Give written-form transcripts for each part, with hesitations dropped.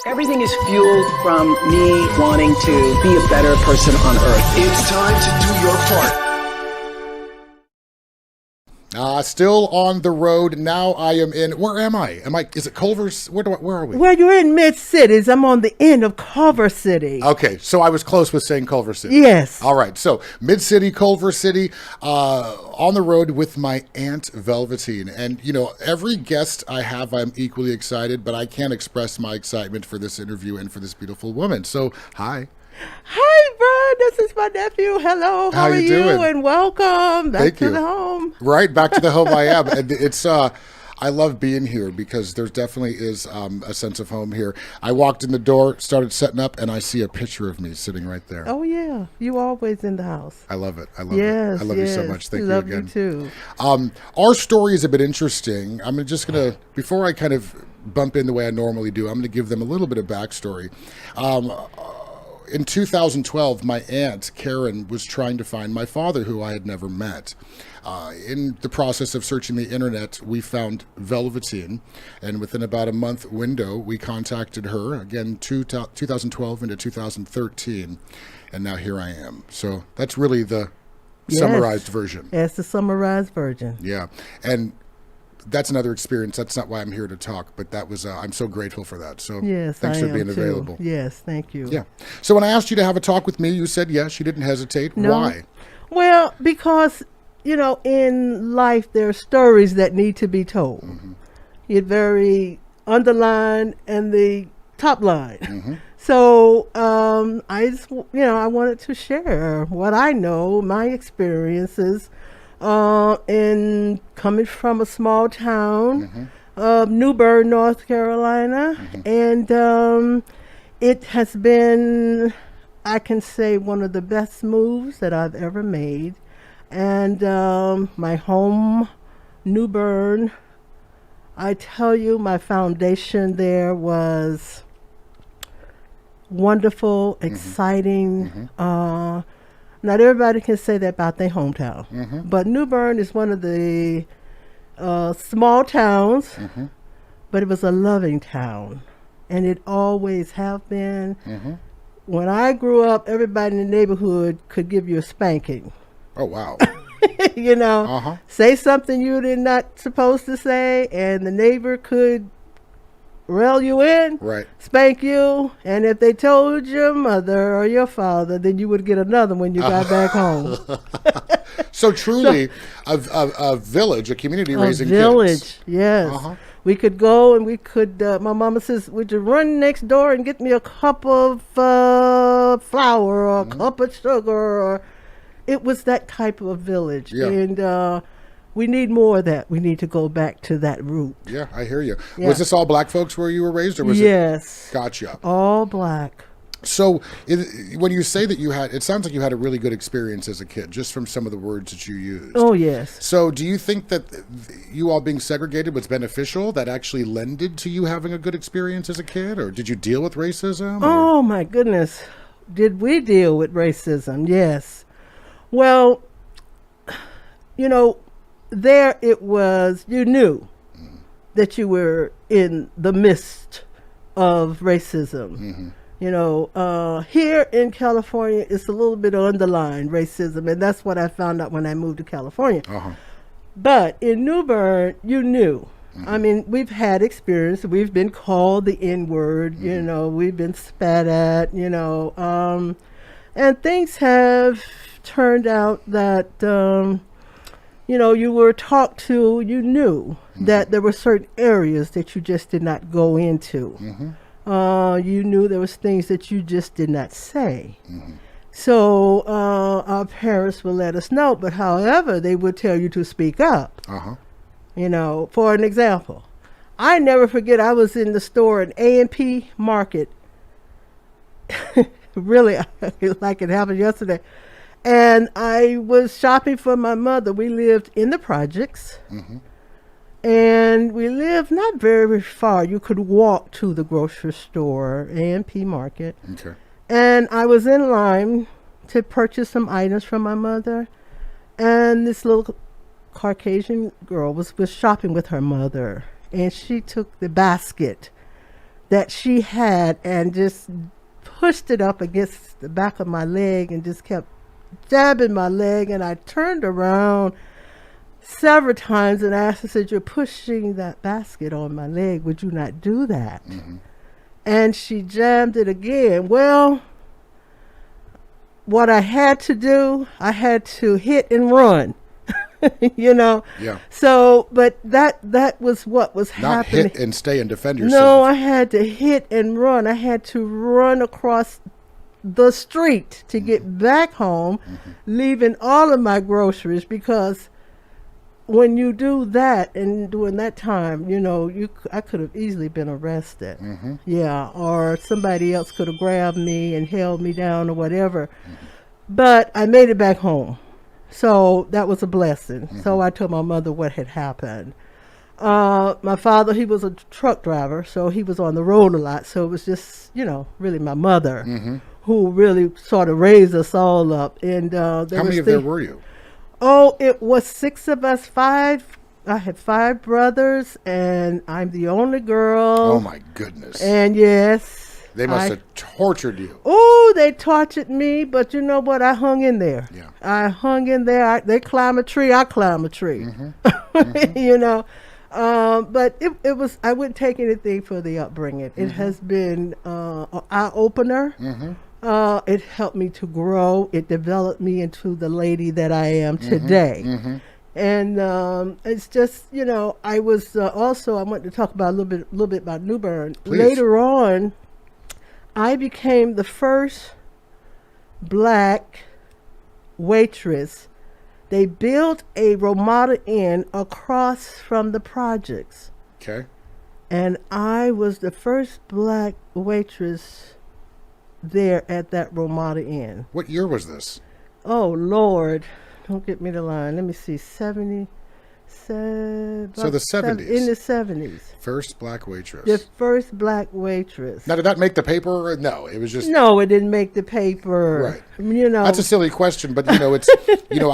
Everything is fueled from me wanting to be a better person on earth. It's time to do your part. Still on the road. Now I am in, where am I? Is it Culver's? Where are we? Well, you're in Mid-Cities. I'm on the end of Culver City. Okay, so I was close with saying Culver City. Yes. All right, so Mid-City, Culver City, on the road with my Aunt Velvatine. And, you know, every guest I have, I'm equally excited, but I can't express my excitement for this interview and for this beautiful woman. So, hi. Hi, Brian. This is my nephew. Hello. How are you doing? And welcome back Thank to you. the home. Right, back to the home I am. And it's, I love being here because there definitely is a sense of home here. I walked in the door, started setting up, and I see a picture of me sitting right there. Oh, yeah. You always in the house. I love it. I love Yes, it. I love you so much. Thank you love again. you too. Our story is a bit interesting. I'm just going to, before I kind of bump in the way I normally do, I'm going to give them a little bit of backstory. In 2012, my aunt, Karen, was trying to find my father, who I had never met. In the process of searching the internet, we found Velvatine, and within about a month window, we contacted her, again, 2012 into 2013, and now here I am. So that's really the summarized version. That's the summarized version. Yeah, and that's another experience. That's not why I'm here to talk, but that was, I'm so grateful for that. So Yes, thanks I for am being too. available. Yes, thank you. Yeah. So when I asked you to have a talk with me, you said yes. You didn't hesitate. No. Why? Well, because, you know, in life, there are stories that need to be told. Mm-hmm. It's very underlined and the top line. Mm-hmm. So I just, I wanted to share what I know, my experiences in coming from a small town of New Bern, North Carolina. And it has been, I can say, one of the best moves that I've ever made. And my home, New Bern, I tell you, my foundation there was wonderful, exciting. Not everybody can say that about their hometown, but New Bern is one of the small towns, but it was a loving town, and it always have been. When I grew up, everybody in the neighborhood could give you a spanking. Oh, wow. You know, say something you did not supposed to say, and the neighbor could rail you in, Right. spank you, and if they told your mother or your father, then you would get another when you got back home. So truly, a village, a community raising village, kids. yes. We could go and we could, my mama says, would you run next door and get me a cup of flour or a cup of sugar? Or it was that type of village. Yeah. And we need more of that. We need to go back to that root. Yeah, I hear you. Yeah. Was this all black folks where you were raised, or was Yes. it? Gotcha. All black. So when you say that you had, it sounds like you had a really good experience as a kid, just from some of the words that you used. Oh, yes. So do you think that you all being segregated was beneficial, that actually lended to you having a good experience as a kid? Or did you deal with racism? Oh, my goodness. Did we deal with racism? Yes. Well, you know, there it was, you knew that you were in the midst of racism. You know, here in California, it's a little bit underlined racism, and that's what I found out when I moved to California. But in New Bern, you knew. I mean, we've had experience. We've been called the N-word, you know, we've been spat at, you know, and things have turned out that, you know, you were talked to, you knew that there were certain areas that you just did not go into. You knew there was things that you just did not say. So our parents would let us know, but however, they would tell you to speak up. You know, for an example, I never forget, I was in the store at A&P Market. Really, like it happened yesterday. And I was shopping for my mother. We lived in the projects. And we lived not very far. You could walk to the grocery store, A&P Market. Okay. And I was in line to purchase some items from my mother. And this little Caucasian girl was shopping with her mother. And she took the basket that she had and just pushed it up against the back of my leg and just kept jabbing my leg. And I turned around several times and asked her, said, "You're pushing that basket on my leg. Would you not do that?" And she jammed it again. Well, what I had to do, I had to hit and run. You know. Yeah. So, but that was what was happening. Not hit and stay and defend yourself. No, I had to hit and run. I had to run across the street to get back home, leaving all of my groceries, because when you do that, and during that time, you know, I could have easily been arrested. Yeah, or somebody else could have grabbed me and held me down or whatever. But I made it back home. So that was a blessing. So I told my mother what had happened. My father, he was a truck driver, so he was on the road a lot. So it was just, you know, really my mother who really sort of raised us all up. And how many of there were you? Oh, it was 6 of us, 5. I had 5 brothers, and I'm the only girl. Oh, my goodness. And yes. They must have tortured you. Oh, they tortured me, but you know what? I hung in there. Yeah. I hung in there. They climb a tree, I climb a tree. You know, but it was. I wouldn't take anything for the upbringing. It has been an eye opener. It helped me to grow. It developed me into the lady that I am today. And it's just, you know, I was also. I want to talk about a little bit about New Bern. Please. Later on, I became the first black waitress. They built a Ramada Inn across from the projects. Okay. And I was the first black waitress there at that Ramada Inn. What year was this? Oh, Lord. Don't get me the line. Let me see. 70. So the 70s. In the 70s. First black waitress. The first black waitress. Now, did that make the paper? No, it was just... No, it didn't make the paper. Right. You know. That's a silly question, but you know, it's you know,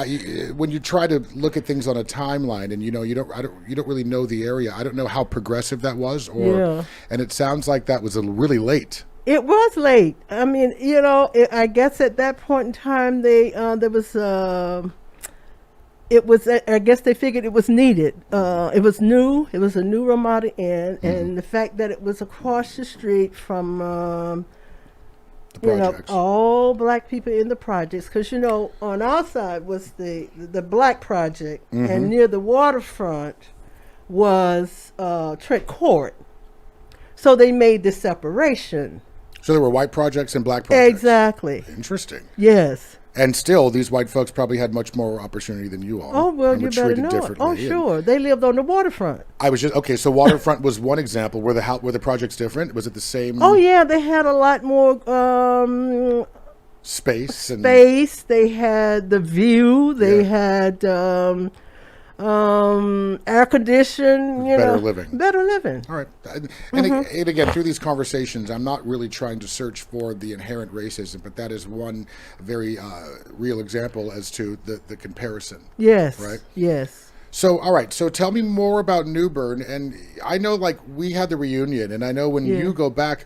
when you try to look at things on a timeline, and you know, you don't really know the area. I don't know how progressive that was, and it sounds like that was really late. It was late. I mean, you know, I guess at that point in time, there was. It was. I guess they figured it was needed. It was new. It was a new Ramada Inn, and the fact that it was across the street from, you know, all black people in the projects. Because you know, on our side was the black project, and near the waterfront was Trent Court. So they made the separation. So there were white projects and black projects. Exactly. Interesting. Yes. And still, these white folks probably had much more opportunity than you all. Oh, well, and you were better treated know it. differently. Oh, sure. They lived on the waterfront. I was just, okay, so waterfront was one example. Were the projects different? Was it the same? Oh, yeah. They had a lot more space. They had the view. They had air conditioning. Better living. Better living. All right. And again, through these conversations, I'm not really trying to search for the inherent racism, but that is one very real example as to the comparison. Yes. Right? Yes. So, all right. So tell me more about New Bern. And I know, like, we had the reunion, and I know when you go back,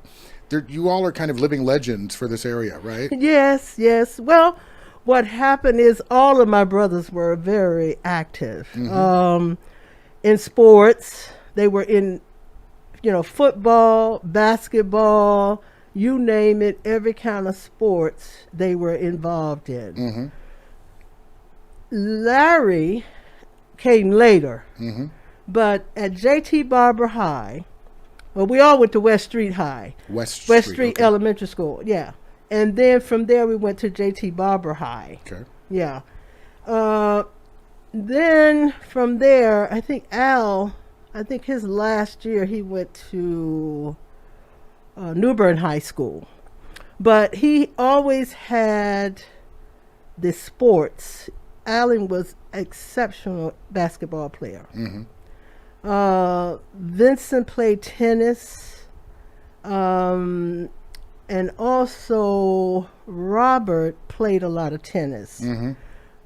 you all are kind of living legends for this area, right? Yes, yes. Well, what happened is all of my brothers were very active in sports. They were in, you know, football, basketball, you name it, every kind of sports they were involved in. Larry came later, but at J.T. Barber High, well, we all went to West Street High. West Street okay. Elementary School, yeah. And then from there we went to J.T. Barber High. Okay. Yeah. Then from there, I think his last year he went to New Bern High School. But he always had the sports. Allen was exceptional basketball player. Vincent played tennis. And also Robert played a lot of tennis.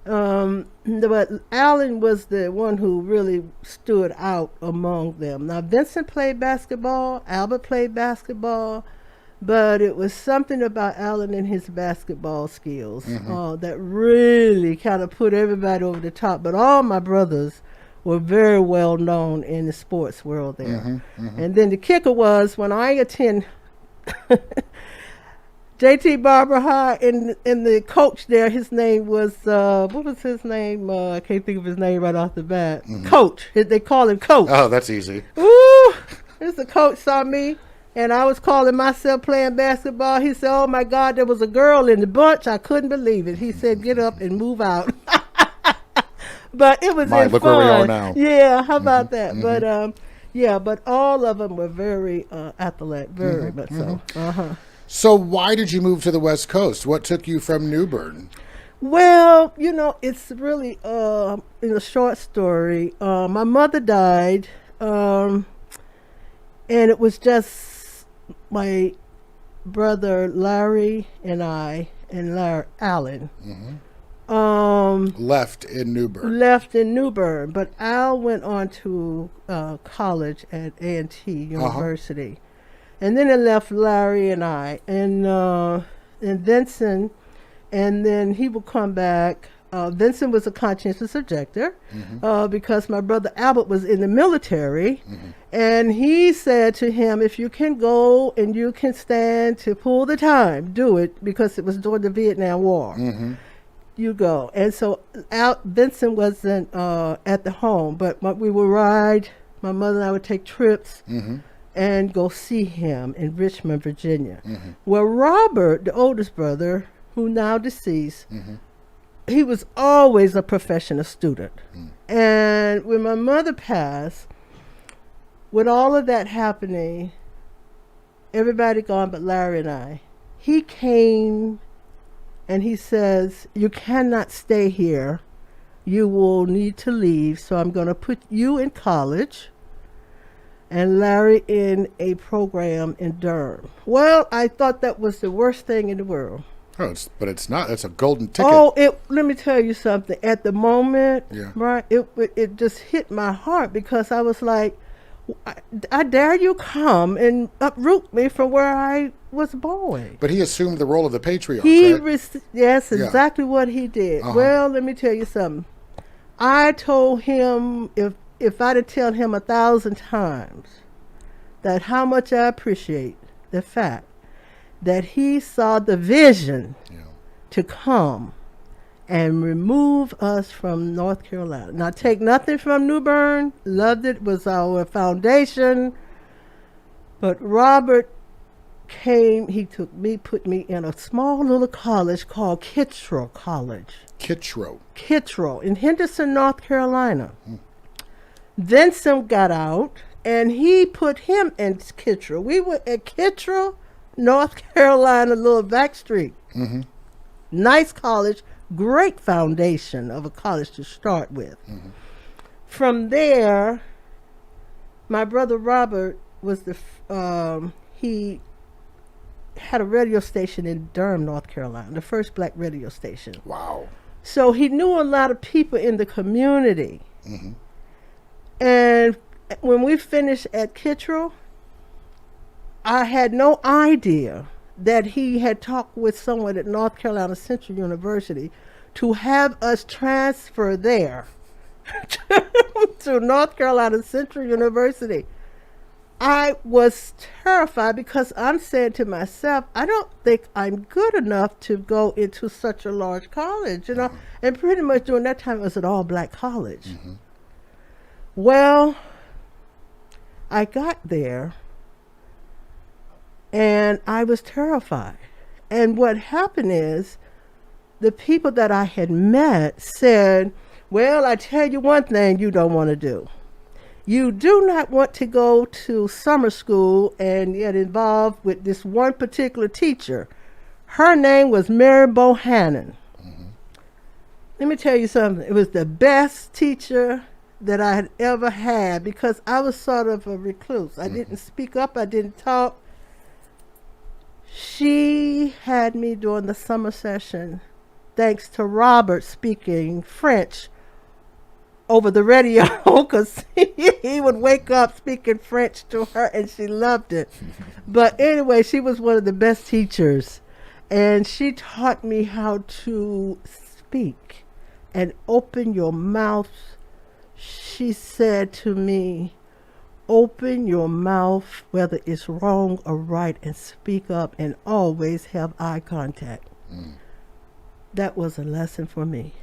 But Allen was the one who really stood out among them. Now, Vincent played basketball, Albert played basketball, but it was something about Allen and his basketball skills that really kind of put everybody over the top. But all my brothers were very well known in the sports world there. And then the kicker was when I attend J.T. Barber High, and the coach there, his name was, what was his name? I can't think of his name right off the bat. Coach. They call him Coach. Oh, that's easy. Ooh, the coach saw me, and I was calling myself playing basketball. He said, oh, my God, there was a girl in the bunch. I couldn't believe it. He said, get up and move out. But it was look fun. where we are now. Yeah, how about that? But, yeah, but all of them were very athletic, very much so. So why did you move to the West Coast? What took you from New Bern? Well, it's really in a short story. My mother died, and it was just my brother Larry and I and Alan Left in New Bern. left in New Bern, but Al went on to college at A&T University. And then it left Larry and I, and Vincent, and then he would come back. Vincent was a conscientious objector because my brother Albert was in the military, and he said to him, if you can go and you can stand to pull the time, do it, because it was during the Vietnam War. You go. And so Vincent wasn't at the home, but we would ride, my mother and I would take trips and go see him in Richmond, Virginia. Well, Robert, the oldest brother, who now deceased, he was always a professional student. And when my mother passed, with all of that happening, everybody gone but Larry and I, he came and he says, you cannot stay here. You will need to leave, so I'm going to put you in college and Larry in a program in Durham. Well, I thought that was the worst thing in the world. Oh, but it's not. That's a golden ticket. Oh, let me tell you something. At the moment, Yeah. right, it just hit my heart because I was like, I dare you come and uproot me from where I was born. But he assumed the role of the patriarch, He right? yes, Yeah. exactly what he did. Well, let me tell you something. I told him if I'd have told him 1,000 times that how much I appreciate the fact that he saw the vision to come and remove us from North Carolina. Now, take nothing from New Bern. Loved it. Was our foundation. But Robert came. He took me, put me in a small little college called Kittrell College. Kittrell in Henderson, North Carolina. Vincent got out, and he put him in Kittrell. We were at Kittrell, North Carolina, little back street. Nice college. Great foundation of a college to start with. From there, my brother Robert was he had a radio station in Durham, North Carolina, the first black radio station. Wow. So he knew a lot of people in the community. And when we finished at Kittrell, I had no idea that he had talked with someone at North Carolina Central University to have us transfer there to North Carolina Central University. I was terrified because I'm saying to myself, I don't think I'm good enough to go into such a large college, you know. And pretty much during that time, it was an all-black college. Well, I got there, and I was terrified. And what happened is, the people that I had met said, well, I tell you one thing you don't want to do. You do not want to go to summer school and get involved with this one particular teacher. Her name was Mary Bohannon. Let me tell you something. It was the best teacher that I had ever had because I was sort of a recluse. I didn't speak up. I didn't talk. She had me during the summer session thanks to Robert speaking French over the radio, because he would wake up speaking French to her and she loved it. But anyway, she was one of the best teachers, and she taught me how to speak and open your mouth. She said to me, open your mouth, whether it's wrong or right, and speak up, and always have eye contact. That was a lesson for me.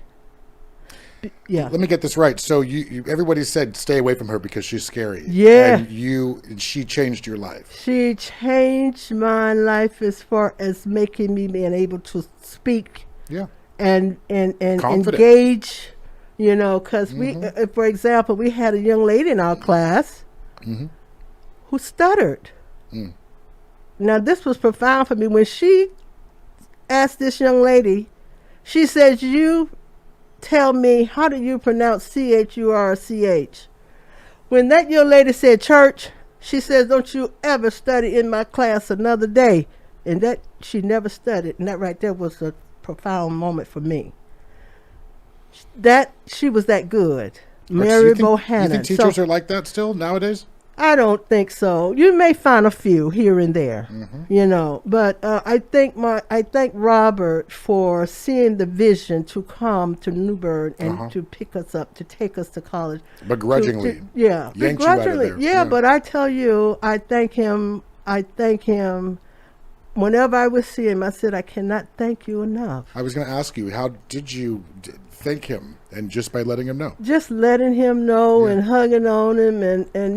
Yeah. Let me get this right. So you everybody said stay away from her because she's scary. Yeah. And she changed your life. She changed my life as far as making me being able to speak. Yeah. And Confident. engage, because we, for example, we had a young lady in our class who stuttered. Now, this was profound for me. When she asked this young lady, she says, you tell me, how do you pronounce C-H-U-R-C-H? When that young lady said church, she says, don't you ever study in my class another day. And that she never studied. And that right there was a profound moment for me. That she was that good. Mary Bohannon. You think teachers are like that still nowadays? I don't think so. You may find a few here and there, But I thank Robert for seeing the vision to come to Newburgh and to pick us up, to take us to college. Begrudgingly. Yeah, Yanked you out of there. Yeah, but I tell you, I thank him. Whenever I would see him, I said, I cannot thank you enough. I was going to ask you, how did you thank him? And just by letting him know? Just letting him know and hugging on him. And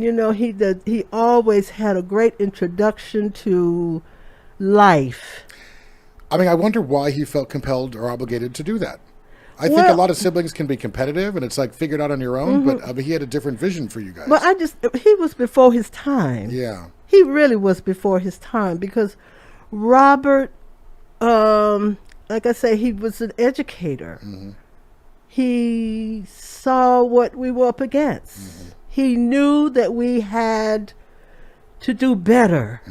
he always had a great introduction to life. I mean, I wonder why he felt compelled or obligated to do that. I think a lot of siblings can be competitive, and it's like figured out on your own, but he had a different vision for you guys. But he was before his time. Yeah. He really was before his time, because Robert, like I say, he was an educator. He saw what we were up against. He knew that we had to do better,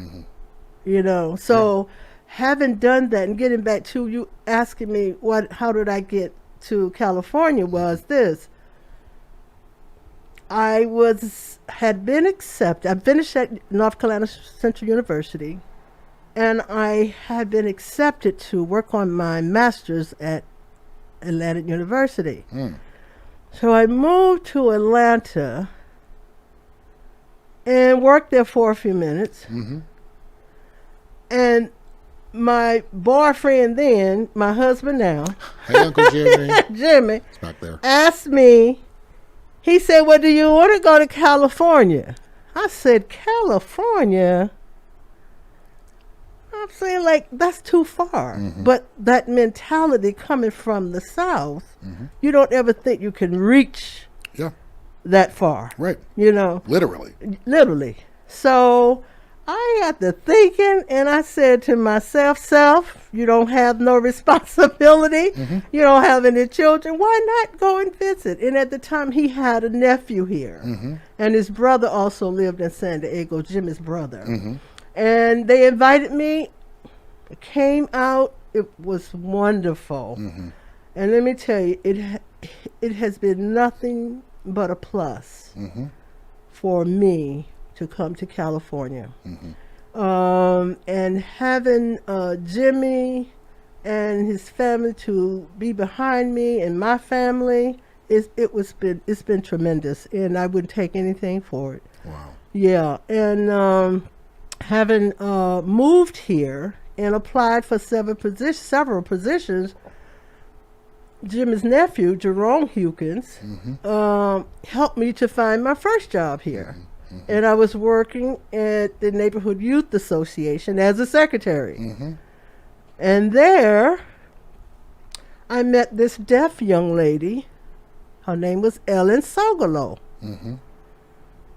So having done that and getting back to you asking me how did I get to California was this. I had been accepted. I finished at North Carolina Central University, and I had been accepted to work on my master's at Atlantic University. So I moved to Atlanta and worked there for a few minutes. And my boyfriend then, my husband now, hey, Uncle Jimmy, Jimmy, it's back there, asked me, he said, well, do you want to go to California? I said, California? I'm saying, like, that's too far. But that mentality coming from the South, you don't ever think you can reach that far. Right. Literally. So I got to thinking, and I said to myself, self, you don't have no responsibility. You don't have any children. Why not go and visit? And at the time, he had a nephew here. And his brother also lived in San Diego, Jimmy's brother. And they invited me. It came out. It was wonderful. And let me tell you, it has been nothing but a plus for me to come to California. And having Jimmy and his family to be behind me and my family, it's been tremendous, and I wouldn't take anything for it. Wow. Yeah, and having moved here and applied for several positions, Jimmy's nephew, Jerome Hewkins, helped me to find my first job here. And I was working at the Neighborhood Youth Association as a secretary. And there, I met this deaf young lady. Her name was Ellen Sogolo.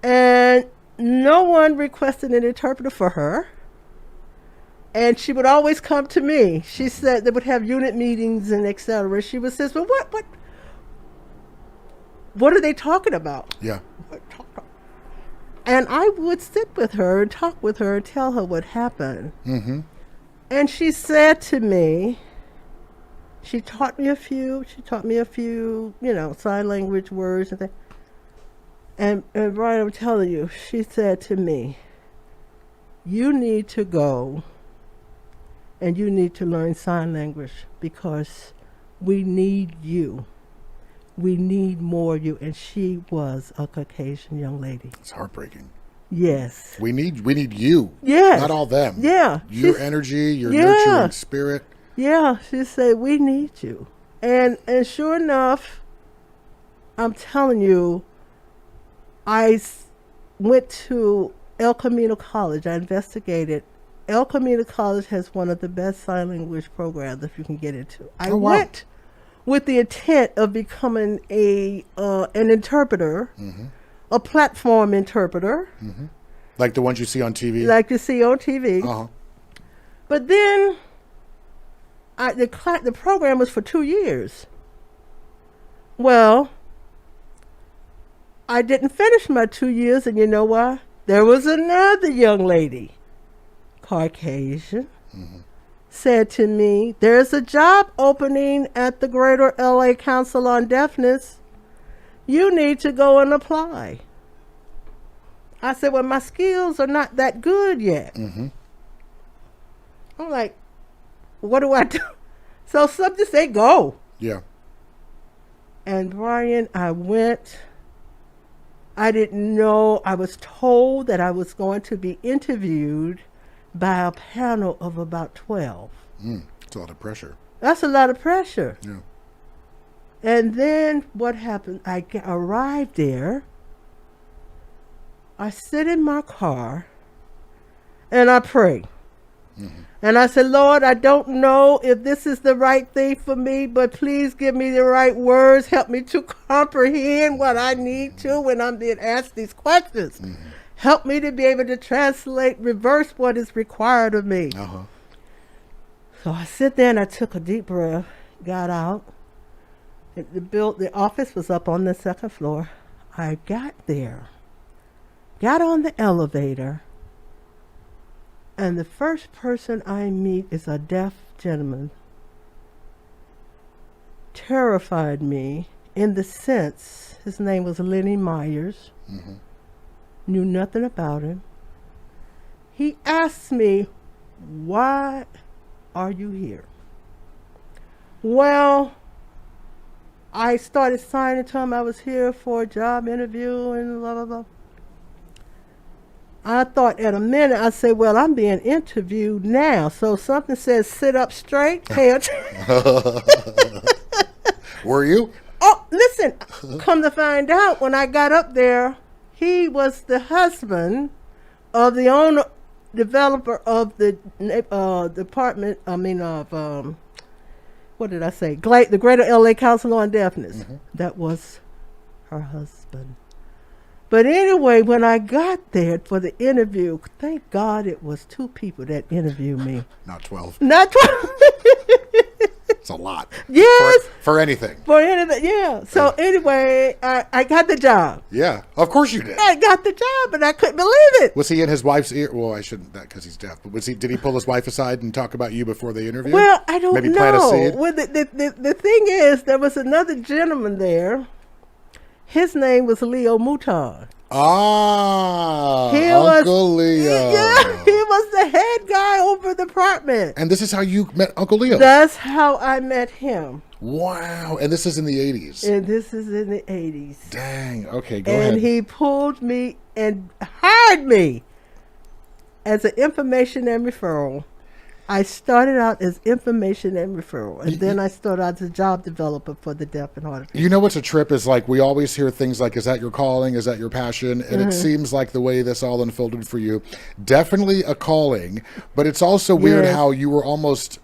And no one requested an interpreter for her. And she would always come to me. She said they would have unit meetings and et cetera. She would say, well, what are they talking about? Yeah. And I would sit with her and talk with her and tell her what happened. And she said to me, She taught me a few, sign language words and things. And Brian, I'm telling you, she said to me, you need to go and you need to learn sign language because we need you. We need more of you. And she was a Caucasian young lady. It's heartbreaking. Yes. We need you. Yes. Not all them. Yeah. Your energy, your nurturing spirit. Yeah. She said, we need you. And sure enough, I'm telling you, I went to El Camino College. I investigated. El Camino College has one of the best sign language programs if you can get into. I went with the intent of becoming an interpreter, a platform interpreter. Like the ones you see on TV? Like you see on TV. Uh-huh. But then the program was for 2 years. Well, I didn't finish my 2 years, and you know why? There was another young lady, Caucasian, said to me, there's a job opening at the Greater LA Council on Deafness. You need to go and apply. I said, well, my skills are not that good yet. I'm like, what do I do? So some just say go. Yeah. And Brian, I went. I didn't know. I was told that I was going to be interviewed by a panel of about 12. It's a lot of pressure. That's a lot of pressure. Yeah. And then what happened? I arrived there. I sit in my car and I pray. And I said, Lord, I don't know if this is the right thing for me, but please give me the right words. Help me to comprehend what I need to when I'm being asked these questions. Help me to be able to translate, reverse what is required of me. So I sit there and I took a deep breath, got out. The office was up on the second floor. I got there, got on the elevator, and the first person I meet is a deaf gentleman. Terrified me in the sense, his name was Lenny Myers. Knew nothing about him. He asked me, why are you here? Well, I started signing to him I was here for a job interview and blah, blah, blah. I thought at a minute, I said, well, I'm being interviewed now. So something says sit up straight, pay attention. Were you? Oh, listen, come to find out, when I got up there, he was the husband of the owner, developer of the department, what did I say? The Greater LA Council on Deafness. That was her husband. But anyway, when I got there for the interview, thank God it was 2 people that interviewed me. Not 12. Not 12. It's a lot. Yes. For anything. For anything, yeah. So anyway, I got the job. Yeah, of course you did. I got the job, and I couldn't believe it. Was he in his wife's ear? Well, I shouldn't, that because he's deaf. But did he pull his wife aside and talk about you before they interviewed? Well, I don't know. Maybe plant a seed? Well, the thing is, there was another gentleman there. His name was Leo Mouton. Ah, He Uncle Leo. Yeah, he was the head guy over the department. And this is how you met Uncle Leo? That's how I met him. Wow. And this is in the 80s? And this is in the 80s. Dang. Okay, go ahead. And he pulled me and hired me as an information and referral. I started out as information and referral, and then I started out as a job developer for the deaf and hard of hearing. You know what's a trip is like we always hear things like, is that your calling? Is that your passion? And it seems like the way this all unfolded for you, definitely a calling, but it's also weird how you were almost,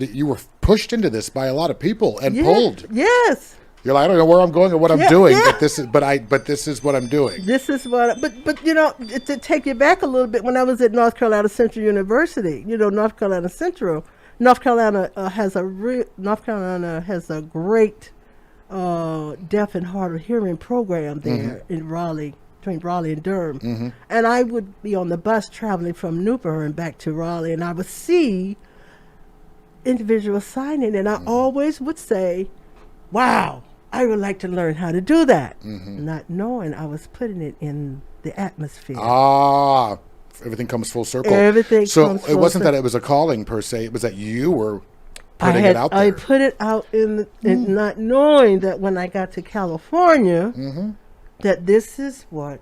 you were pushed into this by a lot of people and pulled. Yes. You're like, I don't know where I'm going or what I'm doing, but this is what I'm doing. This is what, but you know, to take you back a little bit, when I was at North Carolina Central University, North Carolina Central, North Carolina has a great deaf and hard of hearing program there in Raleigh, between Raleigh and Durham, and I would be on the bus traveling from New Bern back to Raleigh, and I would see individual signing, and I always would say, wow, I would like to learn how to do that, not knowing I was putting it in the atmosphere. Everything comes full circle. Everything so comes it full wasn't circle. that it was a calling per se, it was that you were putting it out there. I put it out in not knowing that when I got to California, that this is what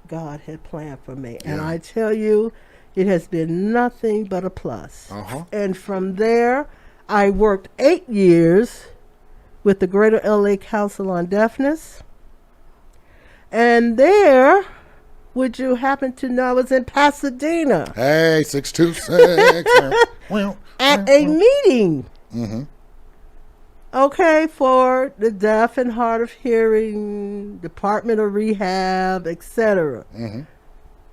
God had planned for me. And I tell you, it has been nothing but a plus. And from there, I worked 8 years with the Greater LA Council on Deafness. And there, would you happen to know, I was in Pasadena. Hey, 626. At a meeting. Okay, for the deaf and hard of hearing, Department of Rehab, etc.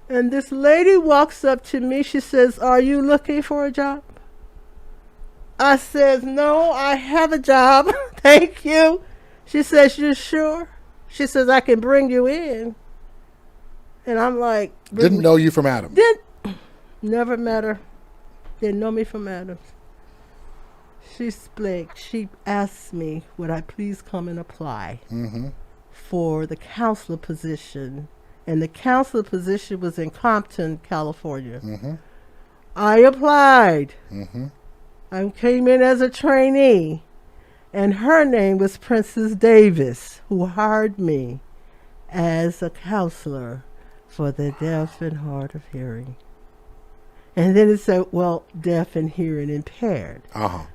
And this lady walks up to me. She says, "Are you looking for a job?" I says, "No, I have a job. Thank you." She says, "You sure?" She says, "I can bring you in." And I'm like, Didn't know you from Adam. Never met her. Didn't know me from Adam. She asked me, would I please come and apply for the counselor position. And the counselor position was in Compton, California. I applied. I came in as a trainee. And her name was Princess Davis, who hired me as a counselor for the deaf and hard of hearing. And then it said, well, deaf and hearing impaired.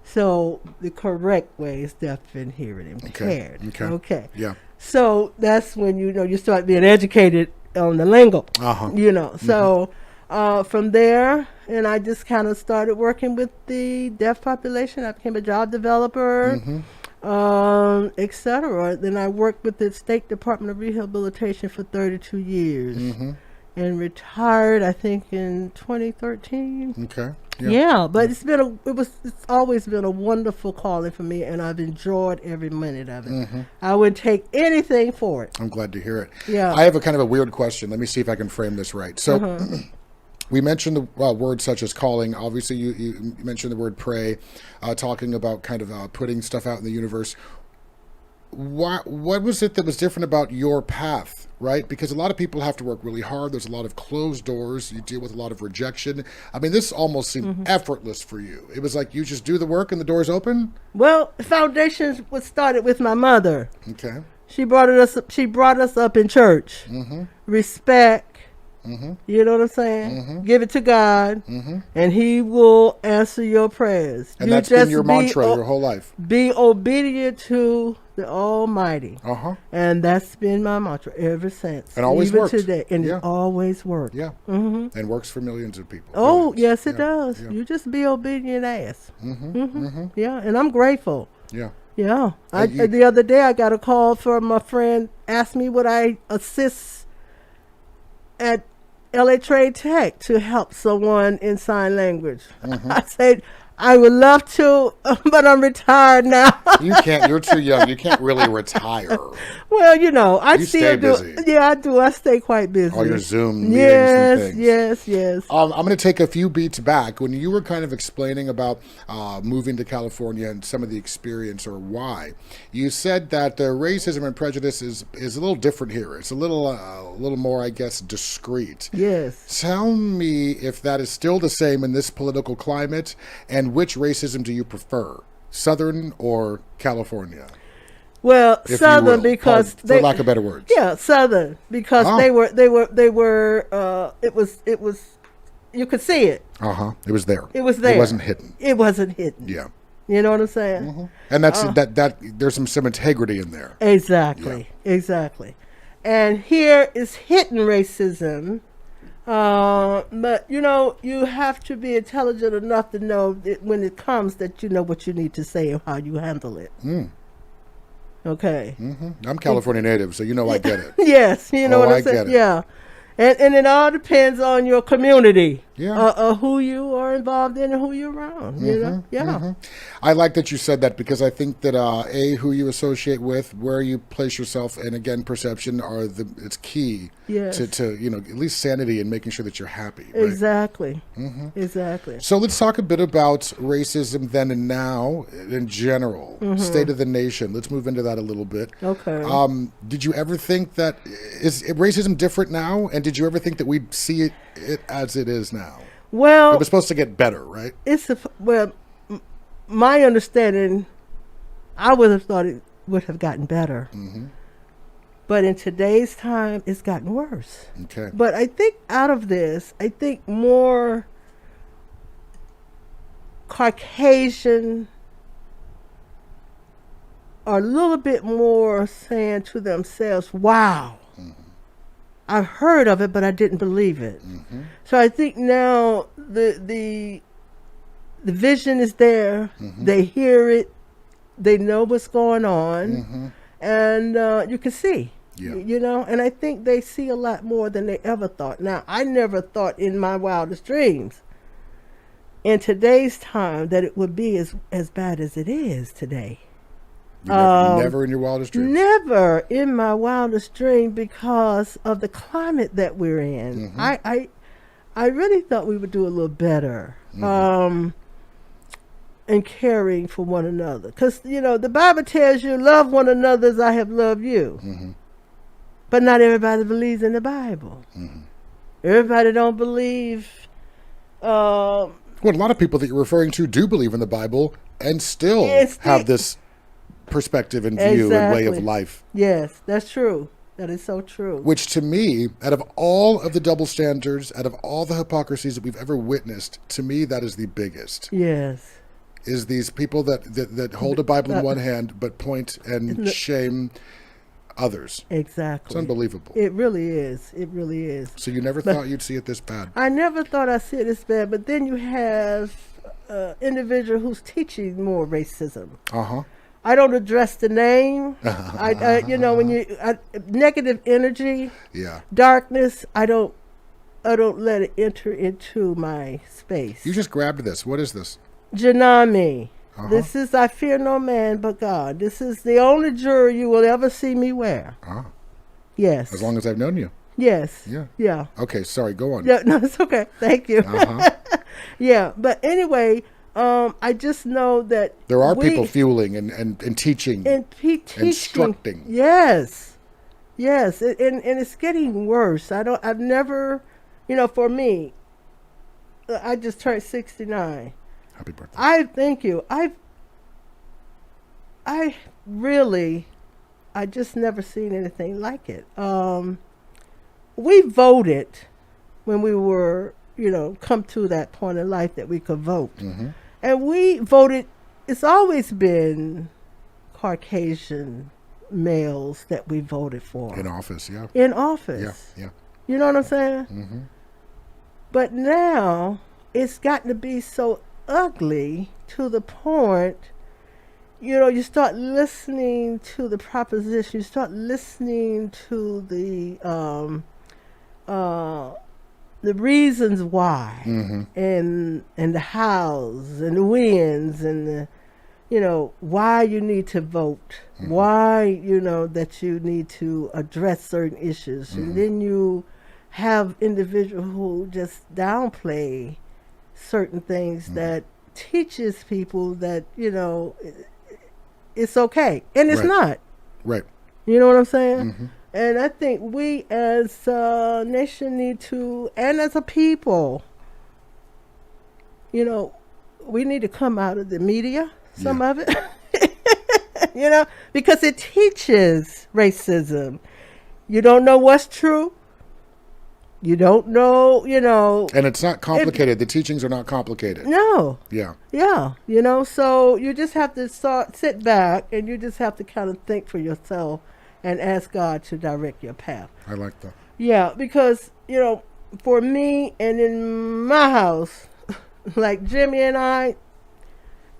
So the correct way is deaf and hearing impaired. Okay. Yeah. So that's when, you start being educated on the lingo. So from there, and I just kind of started working with the deaf population. I became a job developer, etc. Then I worked with the State Department of Rehabilitation for 32 years. And retired, I think, in 2013. Okay. Yeah, but it's always been a wonderful calling for me, and I've enjoyed every minute of it. I would take anything for it. I'm glad to hear it. Yeah. I have a kind of a weird question. Let me see if I can frame this right. So we mentioned the words such as calling. Obviously, you mentioned the word pray, talking about kind of putting stuff out in the universe. What was it that was different about your path, right? Because a lot of people have to work really hard. There's a lot of closed doors. You deal with a lot of rejection. I mean, this almost seemed effortless for you. It was like you just do the work and the doors open? Well, the foundation was started with my mother. Okay. She brought us up in church. Respect. You know what I'm saying? Give it to God, and He will answer your prayers. And that's been your mantra your whole life. Be obedient to the Almighty. And that's been my mantra ever since. And always even worked. today. And it always worked. Yeah. And works for millions of people. Oh, Millions. yes, it does. You just be obedient ass. Yeah, and I'm grateful. Yeah. Yeah. The other day I got a call from a friend, asked me would I assist at LA Trade Tech to help someone in sign language. I said, I would love to, but I'm retired now. You can't. You're too young. You can't really retire. Well, I You still stay do. busy. Yeah, I do. I stay quite busy. All your Zoom meetings and things. Yes. I'm going to take a few beats back. When you were kind of explaining about moving to California and some of the experience or why, you said that racism and prejudice is a little different here. It's a little more, I guess, discreet. Yes. Tell me if that is still the same in this political climate, and which racism do you prefer, Southern or California? Well, If you Southern will, because for lack of better words. Yeah, Southern because they were. It was. You could see it. It was there. It was there. It wasn't hidden. It wasn't hidden. Yeah. You know what I'm saying? And that's that. There's some integrity in there. Exactly. And here is hidden racism. But you have to be intelligent enough to know that when it comes that you know what you need to say and how you handle it. Okay. I'm California native, so I get it. Yes, you know what I'm I saying. get it. Yeah, and it all depends on your community. who you are involved in and who you're around. You know, yeah. I like that you said that, because I think that who you associate with, where you place yourself, and again, perception it's key to at least sanity and making sure that you're happy. Right? Exactly. Exactly. So let's talk a bit about racism then and now in general, state of the nation. Let's move into that a little bit. Okay. Did you ever think that is racism different now, and did you ever think that we'd see it as it is now? Well, it was supposed to get better, right? My understanding, I would have thought it would have gotten better. But in today's time, it's gotten worse. Okay. But I think out of this, more Caucasian are a little bit more saying to themselves, wow, I've heard of it, but I didn't believe it. So I think now the vision is there. They hear it. They know what's going on. And you can see, and I think they see a lot more than they ever thought. Now, I never thought in my wildest dreams in today's time that it would be as bad as it is today. Never in your wildest dreams? Never in my wildest dream, because of the climate that we're in. I really thought we would do a little better in caring for one another. Because, the Bible tells you, love one another as I have loved you. But not everybody believes in the Bible. Everybody don't believe. Well, a lot of people that you're referring to do believe in the Bible and still have this perspective and view and way of life. Yes, that's true. That is so true. Which, to me, out of all of the double standards, out of all the hypocrisies that we've ever witnessed, to me, that is the biggest. Yes. Is these people that hold a Bible in one hand but point and shame others. Exactly. It's unbelievable. It really is. It really is. So you never thought you'd see it this bad? I never thought I'd see it this bad, but then you have an individual who's teaching more racism. I don't address the name. Negative energy, darkness, I don't let it enter into my space. You just grabbed this. What is this? Janami. This is, I fear no man but God. This is the only jewelry you will ever see me wear. Yes. As long as I've known you. Yes. Yeah. Okay, sorry, go on. Yeah, no, it's okay. Thank you. Yeah, but anyway, I just know that there are people fueling and teaching and instructing. Yes, and it's getting worse. I've never, for me, I just turned 69. Happy birthday. I thank you. I just never seen anything like it. We voted when we were, come to that point in life that we could vote. And we voted, it's always been Caucasian males that we voted for. In office, yeah. In office. Yeah. You know what I'm saying? But now it's gotten to be so ugly to the point, you start listening to the proposition, you start listening to the reasons why, and the hows and the whens and the, why you need to vote, why, that you need to address certain issues. And then you have individuals who just downplay certain things that teaches people that, it's okay. And it's not. Right. You know what I'm saying? And I think we as a nation need to, and as a people, we need to come out of the media, some of it, because it teaches racism. You don't know what's true. You don't know, And it's not complicated. The teachings are not complicated. No. Yeah. Yeah. So you just have to sit back and you just have to kind of think for yourself and ask God to direct your path. I like that. Yeah, because, for me and in my house, like Jimmy and I,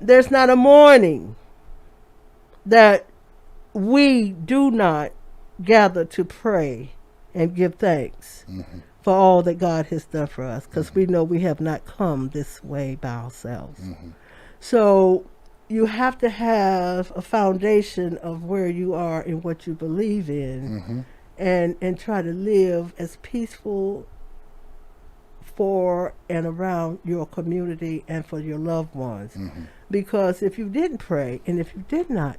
there's not a morning that we do not gather to pray and give thanks for all that God has done for us, because we know we have not come this way by ourselves. So you have to have a foundation of where you are and what you believe in, and try to live as peaceful for and around your community and for your loved ones. Because if you didn't pray and if you did not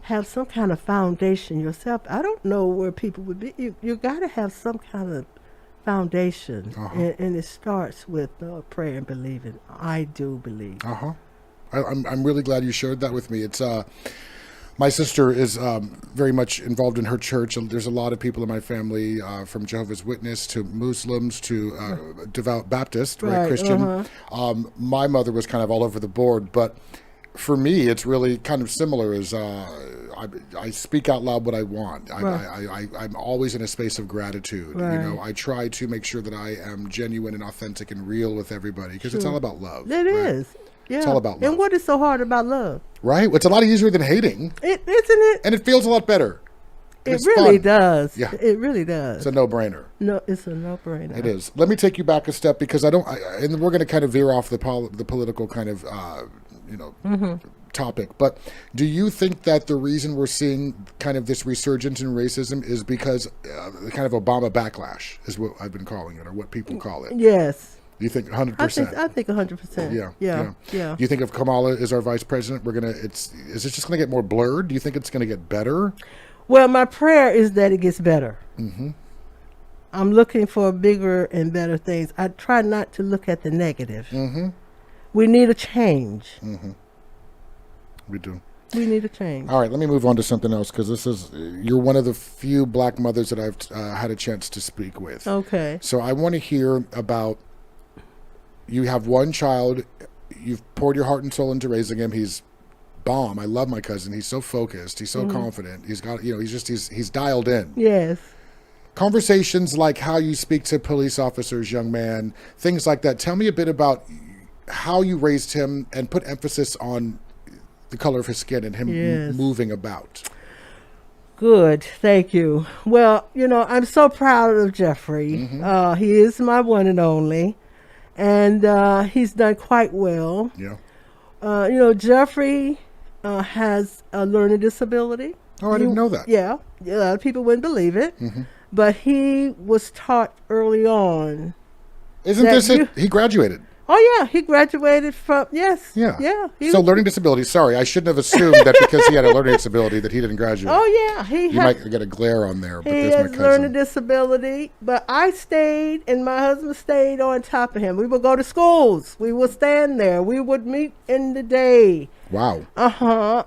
have some kind of foundation yourself, I don't know where people would be. You got to have some kind of foundation, and it starts with prayer and believing. I do believe. I'm really glad you shared that with me. It's my sister is very much involved in her church. There's a lot of people in my family, from Jehovah's Witness to Muslims to devout Baptist, right, Christian. My mother was kind of all over the board, but for me, it's really kind of similar. As I speak out loud what I want. I'm always in a space of gratitude. Right. You know, I try to make sure that I am genuine and authentic and real with everybody, because it's all about love. It is. Yeah. It's all about love. And what is so hard about love? Right? It's a lot easier than hating. Isn't it? And it feels a lot better. It really does. Yeah. It really does. It's a no-brainer. No, it's a no-brainer. It is. Let me take you back a step, because and we're going to kind of veer off the political kind of, topic. But do you think that the reason we're seeing kind of this resurgence in racism is because kind of Obama backlash is what I've been calling it, or what people call it? Yes. You think 100%? I think 100%. Yeah. Do you think if Kamala is our vice president, is it just going to get more blurred? Do you think it's going to get better? Well, my prayer is that it gets better. I'm looking for bigger and better things. I try not to look at the negative. We need a change. We do. We need a change. All right, let me move on to something else, because you're one of the few black mothers that I've had a chance to speak with. Okay. So I want to hear about, you have one child, you've poured your heart and soul into raising him. He's bomb. I love my cousin. He's so focused. He's so confident. He's got, he's dialed in. Yes. Conversations like how you speak to police officers, young man, things like that. Tell me a bit about how you raised him and put emphasis on the color of his skin and him moving about. Good. Thank you. Well, I'm so proud of Jeffrey. He is my one and only, and he's done quite well. Yeah. Jeffrey has a learning disability. Oh, I didn't know that. Yeah. A lot of people wouldn't believe it. But he was taught early on. Isn't this it? He graduated. Oh, yeah. He graduated from, yes. Yeah. Yeah. So learning disability, sorry, I shouldn't have assumed that because he had a learning disability that he didn't graduate. Oh, yeah. You might get a glare on there, but he there's my has cousin. learning disability, but I stayed and my husband stayed on top of him. We would go to schools. We would stand there. We would meet in the day. Wow.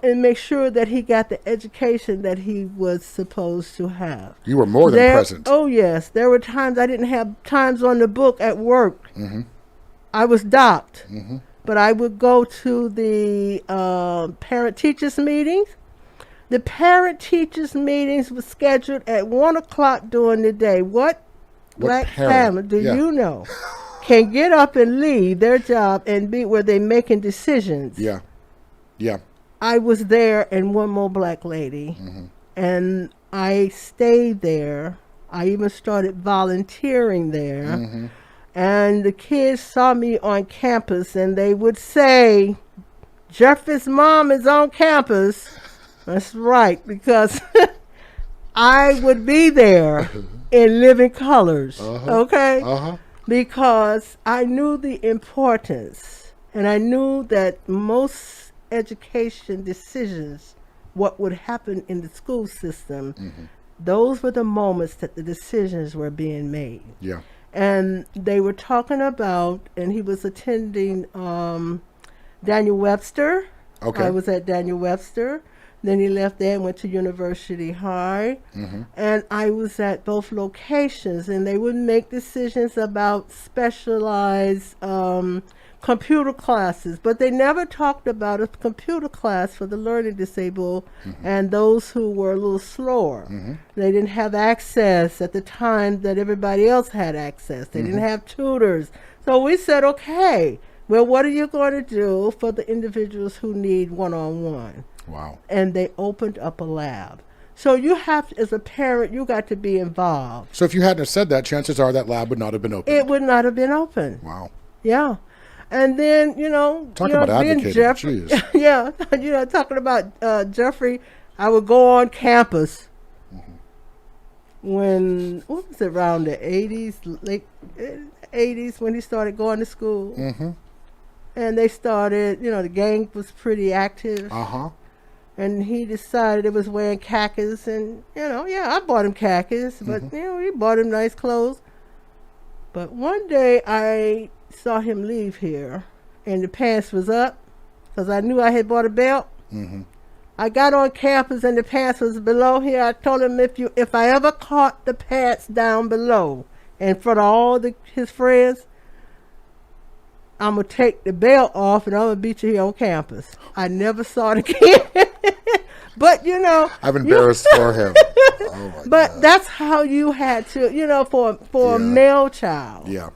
And make sure that he got the education that he was supposed to have. You were more than present. Oh, yes. There were times I didn't have times on the book at work. I was docked, but I would go to the parent-teachers meetings. The parent-teachers meetings were scheduled at 1 o'clock during the day. What black family do you know can get up and leave their job and be where they're making decisions? Yeah. Yeah. I was there and one more black lady, and I stayed there. I even started volunteering there. And the kids saw me on campus, and they would say, Jeffrey's mom is on campus. That's right, because I would be there in living colors, okay? Because I knew the importance, and I knew that most education decisions, what would happen in the school system, those were the moments that the decisions were being made. Yeah. And they were talking about, and he was attending Daniel Webster. Okay. I was at Daniel Webster. Then he left there and went to University High. And I was at both locations, and they would make decisions about specialized computer classes, but they never talked about a computer class for the learning disabled and those who were a little slower. They didn't have access at the time that everybody else had access. They didn't have tutors. So we said, okay, well, what are you going to do for the individuals who need one-on-one? Wow. And they opened up a lab. So you have to, as a parent, you got to be involved. So if you hadn't have said that, chances are that lab would not have been open. It would not have been open. Wow. Yeah. And then, Talk about advocating. Jeffrey, Jeez. yeah, talking about Jeffrey, I would go on campus when, what was it, around the 80s, late 80s, when he started going to school. Mm-hmm. And they started, the gang was pretty active. Uh-huh. And he decided it was wearing khakis. And, I bought him khakis, but, he bought him nice clothes. But one day I saw him leave here, and the pants was up, because I knew I had bought a belt. Mm-hmm. I got on campus, and the pants was below here. I told him if I ever caught the pants down below in front of all his friends, I'm going to take the belt off, and I'm going to beat you here on campus. I never saw it again. But, I'm embarrassed for him. Oh my but God. that's how you had to, for a male child. Yeah.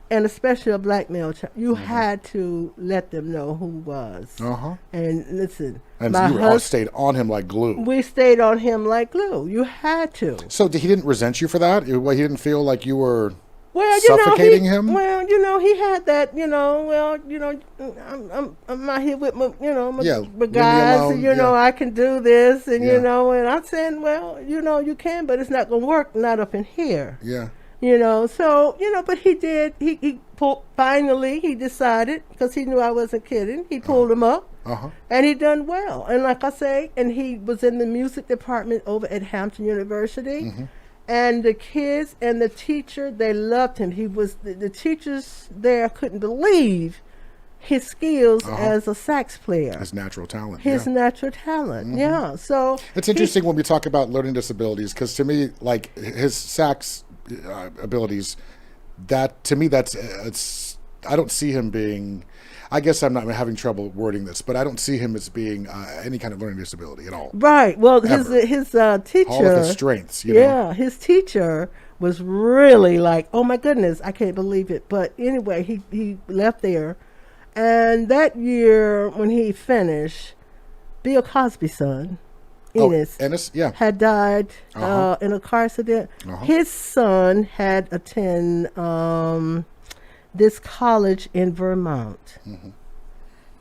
And especially a black male child, you had to let them know who was. Uh-huh. And listen, And you all stayed on him like glue. we stayed on him like glue. You had to. So he didn't resent you for that? He didn't feel like you were Well, suffocating him? Well, he had that, I'm out here with my, my leave me guys, alone, and, I can do this, and, Yeah. and I'm saying, well, you can, but it's not going to work, not up in here. Yeah. So, but he did, he finally, he decided, because he knew I wasn't kidding, he pulled him up. Uh-huh. And he done well. And like I say, and he was in the music department over at Hampton University. Mm-hmm. And the kids and the teacher, they loved him. He was, the teachers there couldn't believe his skills as a sax player. His natural talent. His natural talent, yeah. So it's interesting when we talk about learning disabilities, because to me, like his sax abilities, that's I don't see him being. I guess I'm not having trouble wording this, but I don't see him as being any kind of learning disability at all. Right. Well, his teacher, all of his strengths. You know? His teacher was really like, oh my goodness, I can't believe it. But anyway, he left there, and that year when he finished, Bill Cosby's son, Ennis, had died in a car accident. His son had attended this college in Vermont.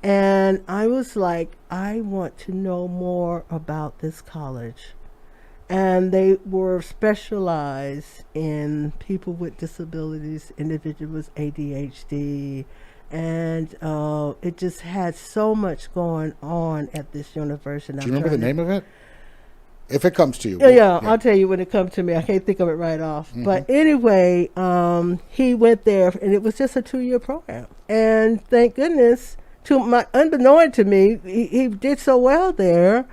And I was like, I want to know more about this college. And they were specialized in people with disabilities, individuals with ADHD, and it just had so much going on at this university. Do you remember the name of it? If it comes to you. Yeah, I'll tell you when it comes to me. I can't think of it right off. But anyway, he went there, and it was just a 2-year program. And thank goodness, unbeknown to me, he did so well there.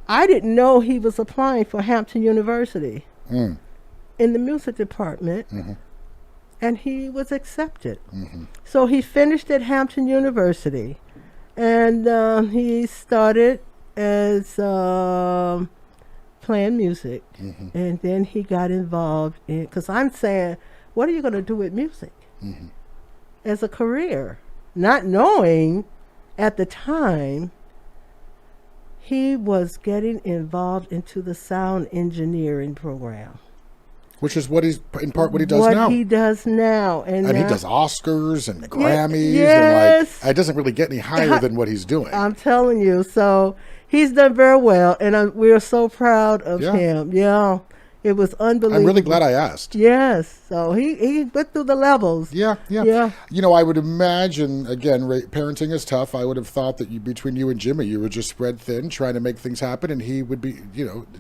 I didn't know he was applying for Hampton University in the music department, and he was accepted. So he finished at Hampton University, and he started as playing music, and then he got involved in, because I'm saying, what are you going to do with music as a career? Not knowing at the time he was getting involved into the sound engineering program, which is what he's in part what he does now. What he does now, and he does Oscars and Grammys, and it doesn't really get any higher than what he's doing. I'm telling you, so he's done very well, and we're so proud of him. Yeah, it was unbelievable. I'm really glad I asked. Yes, so he went through the levels. Yeah. I would imagine, again, parenting is tough. I would have thought that between you and Jimmy, you would just spread thin, trying to make things happen, and he would be,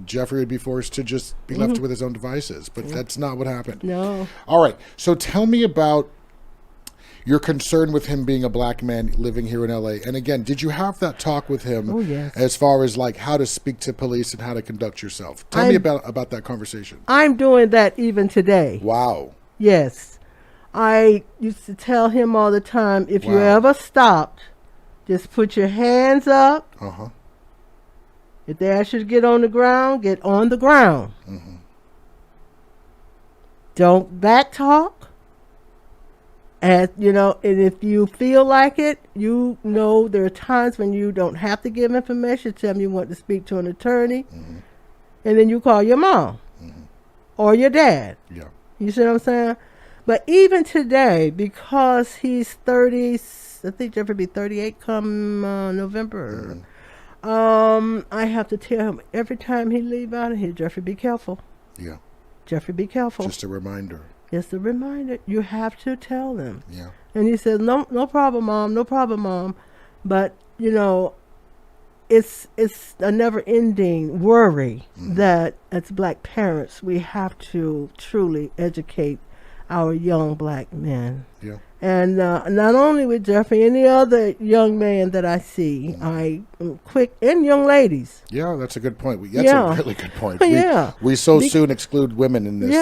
Jeffrey would be forced to just be left with his own devices. But that's not what happened. No. All right. So tell me about your concern with him being a black man living here in LA. And again, did you have that talk with him as far as like how to speak to police and how to conduct yourself? Tell me about that conversation. I'm doing that even today. Wow. Yes. I used to tell him all the time, if you ever stopped, just put your hands up. If they ask you to get on the ground, get on the ground. Don't back talk. And, and if you feel like it, there are times when you don't have to give information. Tell me you want to speak to an attorney. and then you call your mom or your dad. Yeah. You see what I'm saying? But even today, because he's 30, I think Jeffrey be 38 come November. I have to tell him every time he leave out of here, Jeffrey, be careful. Yeah. Jeffrey, be careful. Just a reminder. Just a reminder. You have to tell them. Yeah. And he says, no problem, Mom. No problem, Mom. But, you know, it's a never-ending worry that as black parents, we have to truly educate our young black men. Yeah. And not only with Jeffrey, any other young man that I see, I quick, and young ladies. Yeah, that's a good point. That's a really good point. Yeah. We soon exclude women in this.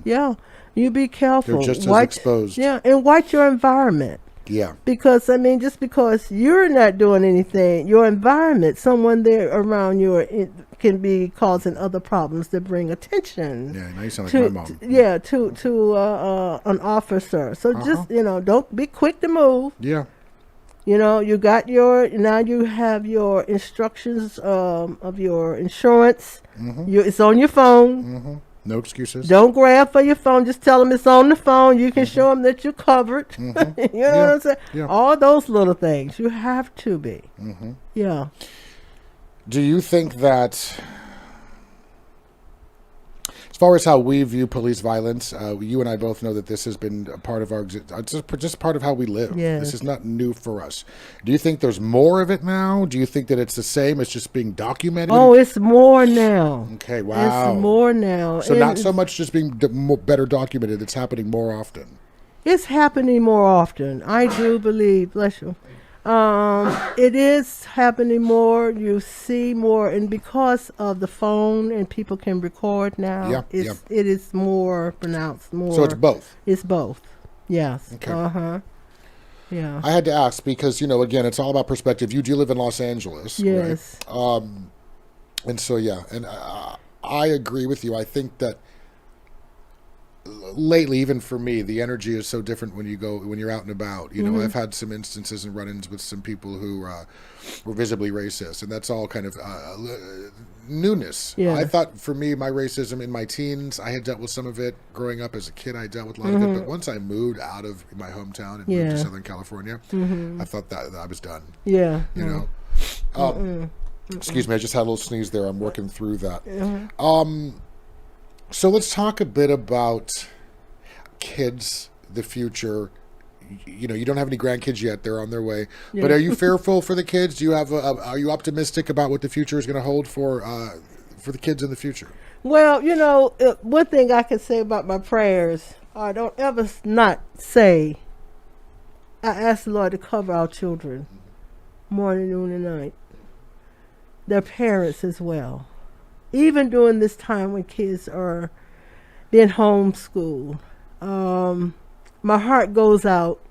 Yeah. You be careful. They're just as exposed. Yeah, and watch your environment. Yeah. Because, I mean, just because you're not doing anything, your environment, someone there around you can be causing other problems that bring attention. Yeah, now you sound like my mom. To an officer. So just, don't be quick to move. Yeah. You know, you have your instructions of your insurance. It's on your phone. No excuses. Don't grab for your phone. Just tell them it's on the phone. You can show them that you're covered. You know what I'm saying? Yeah. All those little things. You have to be. Yeah. Do you think that, as far as how we view police violence, you and I both know that this has been a part of our just part of how we live. Yes. This is not new for us. Do you think there's more of it now? Do you think that it's the same? It's just being documented? Oh, it's more now. Okay, wow. It's more now. So not so much just being better documented. It's happening more often. It's happening more often. I do believe, bless you. It is happening more. You see more, and because of the phone and people can record now, it is more pronounced. More. So it's both. It's both. Yes. Okay. Yeah. I had to ask because again, it's all about perspective. You do live in Los Angeles. Yes. Right? And so and I agree with you. I think that lately, even for me, the energy is so different when you're out and about. I've had some instances and run-ins with some people who were visibly racist, and that's all kind of newness. Yeah. I thought for me, my racism in my teens, I had dealt with some of it growing up as a kid. I dealt with a lot of it, but once I moved out of my hometown and moved to Southern California, I thought that I was done. Yeah. Excuse me, I just had a little sneeze there. I'm working through that. So let's talk a bit about kids, the future. You don't have any grandkids yet; they're on their way. Yeah. But are you fearful for the kids? Do you have? Are you optimistic about what the future is going to hold for the kids in the future? Well, one thing I can say about my prayers, I don't ever not say. I ask the Lord to cover our children, morning, noon, and night. Their parents as well. Even during this time when kids are being homeschooled, my heart goes out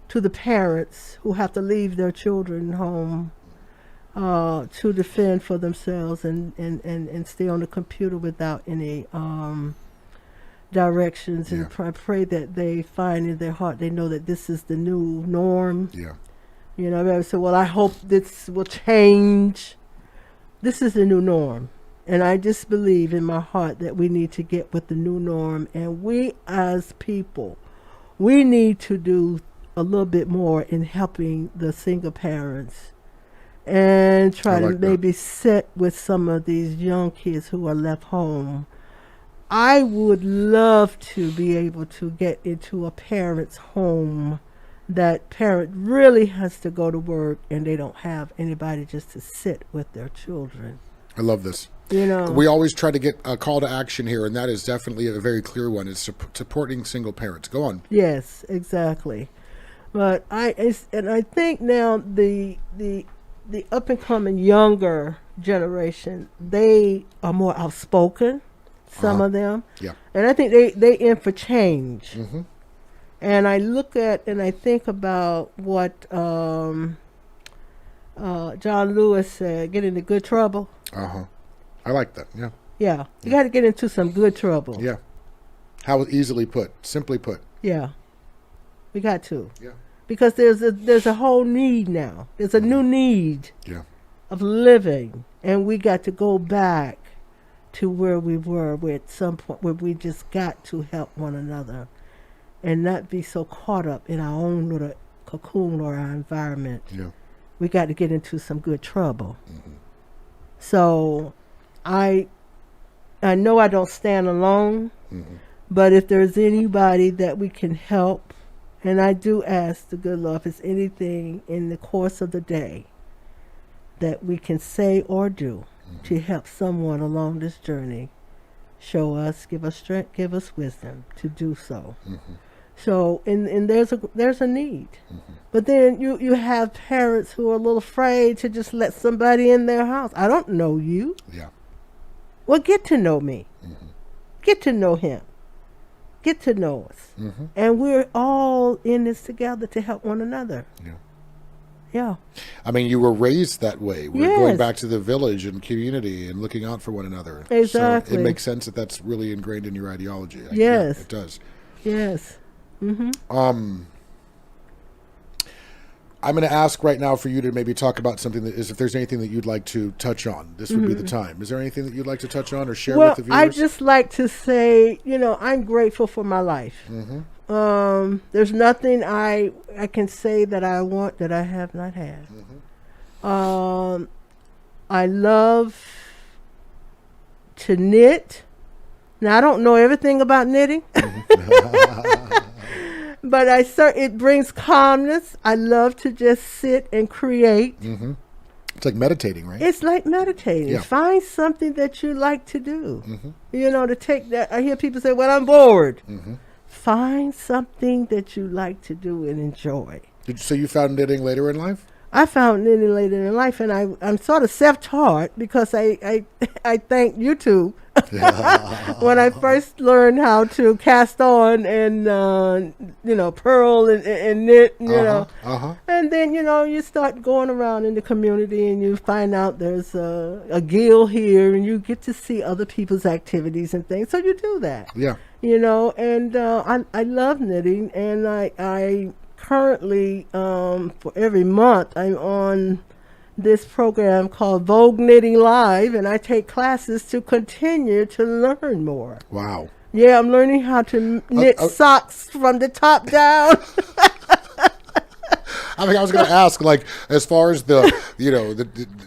to the parents who have to leave their children home to defend for themselves and stay on the computer without any directions. And I pray that they find in their heart, they know that this is the new norm. Yeah. So, I hope this will change. This is the new norm. And I just believe in my heart that we need to get with the new norm. And we as people, we need to do a little bit more in helping the single parents and try to maybe sit with some of these young kids who are left home. I would love to be able to get into a parent's home. That parent really has to go to work and they don't have anybody just to sit with their children. I love this. We always try to get a call to action here, and that is definitely a very clear one. It's supporting single parents. Go on. Yes, exactly. But I think now the up and coming younger generation, they are more outspoken. Some of them. Yeah. And I think they in for change. And I look at and I think about what John Lewis said, get into good trouble. I like that, yeah. Yeah, you got to get into some good trouble. Yeah. How easily put, simply put. Yeah, we got to. Yeah. Because there's a whole need now. There's a new need of living. And we got to go back to where we were, where at some point where we just got to help one another and not be so caught up in our own little cocoon or our environment. Yeah. We got to get into some good trouble. So I know I don't stand alone, but if there's anybody that we can help, and I do ask the good Lord if there's anything in the course of the day that we can say or do to help someone along this journey, show us, give us strength, give us wisdom to do so. So, and there's a need. But then you have parents who are a little afraid to just let somebody in their house. I don't know you. Yeah. Well, get to know me. Get to know him. Get to know us. And we're all in this together to help one another. Yeah. Yeah. I mean, you were raised that way. We're Yes. going back to the village and community and looking out for one another. Exactly. So it makes sense that that's really ingrained in your ideology. Yes. Yeah, it does. Yes. I'm going to ask right now for you to maybe talk about something that is, if there's anything that you'd like to touch on, this would be the time. Is there anything that you'd like to touch on or share Well, with the viewers? I just like to say, I'm grateful for my life. There's nothing I can say that I want that I have not had. I love to knit. Now, I don't know everything about knitting, but it brings calmness. I love to just sit and create. It's like meditating, right? It's like meditating. Yeah. Find something that you like to do. To take that. I hear people say, well, I'm bored. Find something that you like to do and enjoy. So you found knitting later in life? I found knitting later in life, and I'm sort of self-taught because I thank YouTube when I first learned how to cast on and purl and knit, and then you start going around in the community and you find out there's a guild here and you get to see other people's activities and things, so you do that. Yeah. And I love knitting, and I currently, for every month, I'm on this program called Vogue Knitting Live, and I take classes to continue to learn more. Wow. Yeah, I'm learning how to knit socks from the top down. I mean, I was going to ask, like, as far as the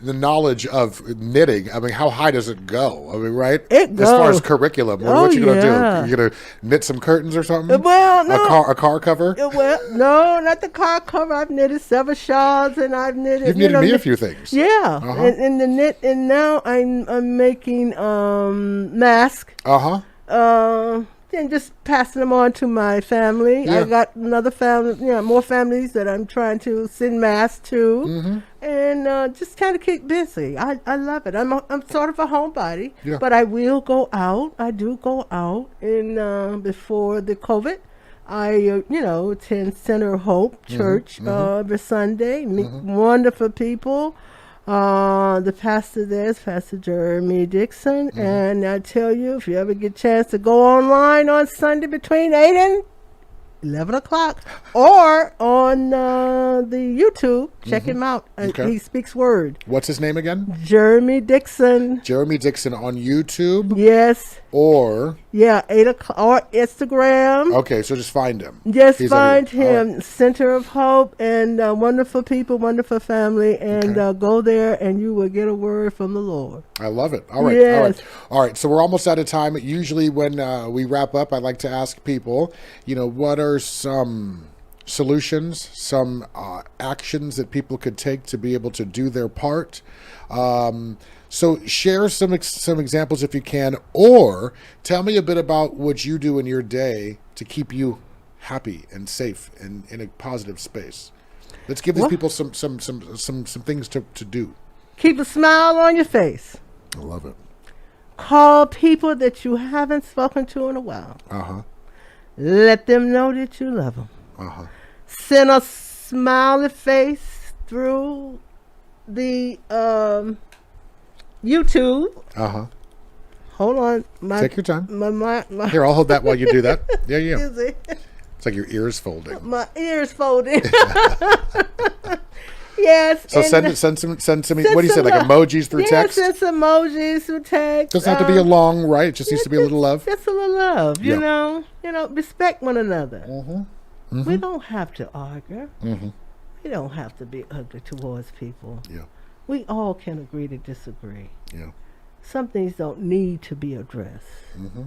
knowledge of knitting, I mean, how high does it go? I mean, right? It goes. As far as curriculum, what you going to yeah. do? You going to knit some curtains or something? Well, no. A car cover? Well, no, not the car cover. I've knitted several shawls, and I've knitted. You've knitted me a few things. Yeah, and the knit, and now I'm making masks. And just passing them on to my family. Yeah. I got another family, more families that I'm trying to send masks to, and just kind of keep busy. I love it. I'm sort of a homebody, but I will go out. I do go out, and before the COVID, I attend Center of Hope Church every Sunday. Meet wonderful people. The pastor there is Pastor Jeremy Dixon, and I tell you, if you ever get a chance to go online on Sunday between 8 and 11 o'clock, or on the YouTube, check him out. Okay. He speaks word. What's his name again? Jeremy Dixon. Jeremy Dixon on YouTube? Yes. Or? Yeah, 8 o'clock, or Instagram. Okay, so just find him. Just find him. Right. Center of Hope, and wonderful people, wonderful family, and go there and you will get a word from the Lord. I love it. All right. Yes. All right. So we're almost out of time. Usually when we wrap up, I like to ask people, what are some solutions, some actions that people could take to be able to do their part? So share some examples if you can, or tell me a bit about what you do in your day to keep you happy and safe and in a positive space. Let's give these people some things to do. Keep a smile on your face. I love it. Call people that you haven't spoken to in a while. Let them know that you love them. Send a smiley face through the YouTube. Hold on. Take your time. My Here, I'll hold that while you do that. Yeah. Excuse me. It's like your ears folding. My ears folding. Yes. So and send some. send What do you say? some Like love. emojis through Yeah, text. send some emojis through text. Doesn't have to be a long, right? It just needs to be a little love. Just a little love, Yeah. You know, respect one another. Mm-hmm. We don't have to argue. Mm-hmm. We don't have to be ugly towards people. Yeah. We all can agree to disagree. Yeah. Some things don't need to be addressed. Mm-hmm.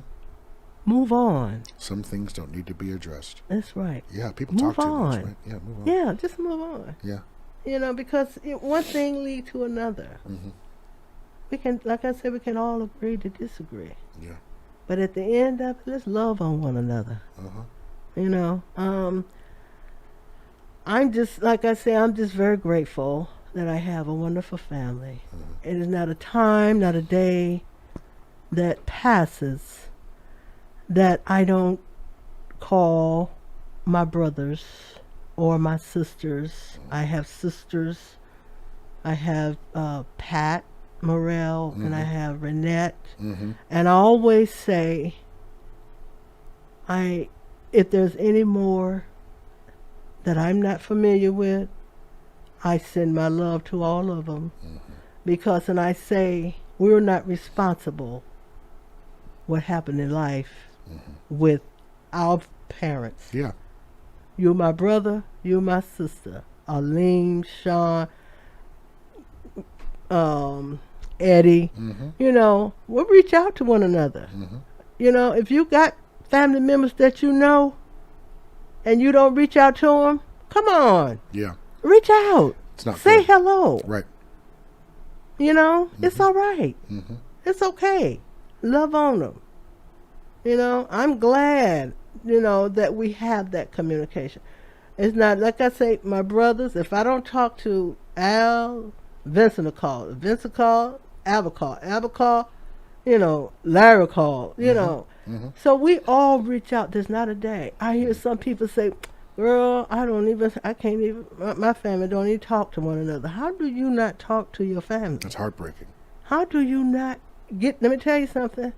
Move on. Some things don't need to be addressed. That's right. Yeah, people Move talk too much, on. right? Yeah, move on. Yeah, just move on. Yeah. You know, because one thing leads to another. Mm-hmm. We can, like I said, we can all agree to disagree. Yeah. But at the end of it, let's love on one another. Uh-huh. You know, I'm just, like I say, I'm just very grateful that I have a wonderful family. Mm-hmm. It is not a time, not a day that passes that I don't call my brothers or my sisters. I have sisters. I have Pat Morrell, and I have Renette. Mm-hmm. And I always say, if there's any more that I'm not familiar with, I send my love to all of them. Mm-hmm. Because, and I say, we're not responsible what happened in life with our parents. Yeah. You're my brother, you're my sister. Arlene, Sean, Eddie. Mm-hmm. You know, we'll reach out to one another. Mm-hmm. You know, if you got family members that you know and you don't reach out to them, come on, Yeah. reach out. It's not Say good. hello. Right. You know, it's all right. Mm-hmm. It's okay. Love on them. You know, I'm glad, you know, that we have that communication. It's not, like I say, my brothers, if I don't talk to Al, Vincent will call. If Vincent call, Al will call. Al will call, you know, Larry will call, you know. Mm-hmm. So we all reach out. There's not a day. I hear some people say, girl, I can't even, my family don't even talk to one another. How do you not talk to your family? That's heartbreaking. How do you not let me tell you something.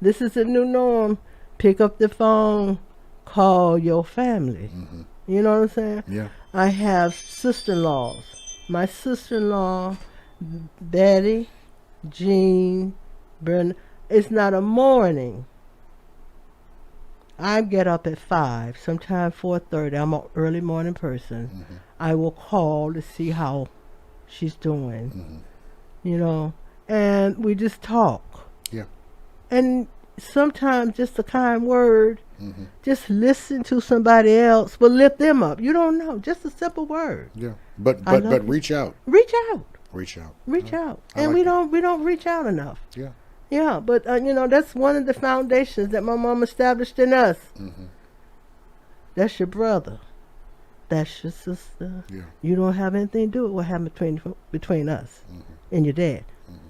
This is a new norm. Pick up the phone, call your family. Mm-hmm. You know what I'm saying? Yeah. I have sister-in-laws. My sister-in-law, Betty, Jean, Brenda. It's not a morning. I get up at 5, sometimes 4:30. I'm an early morning person. Mm-hmm. I will call to see how she's doing. Mm-hmm. You know, and we just talk. Yeah. And sometimes just a kind word, Mm-hmm. just listen to somebody else, will lift them up. You don't know, just a simple word. Yeah. But I love it. reach out. Reach out, Reach out. reach out, I and like we don't reach out enough. Yeah. Yeah, but you know, that's one of the foundations that my mom established in us. Mm-hmm. That's your brother, that's your sister. Yeah. You don't have anything to do with what happened between us Mm-hmm. and your dad. Mm-hmm.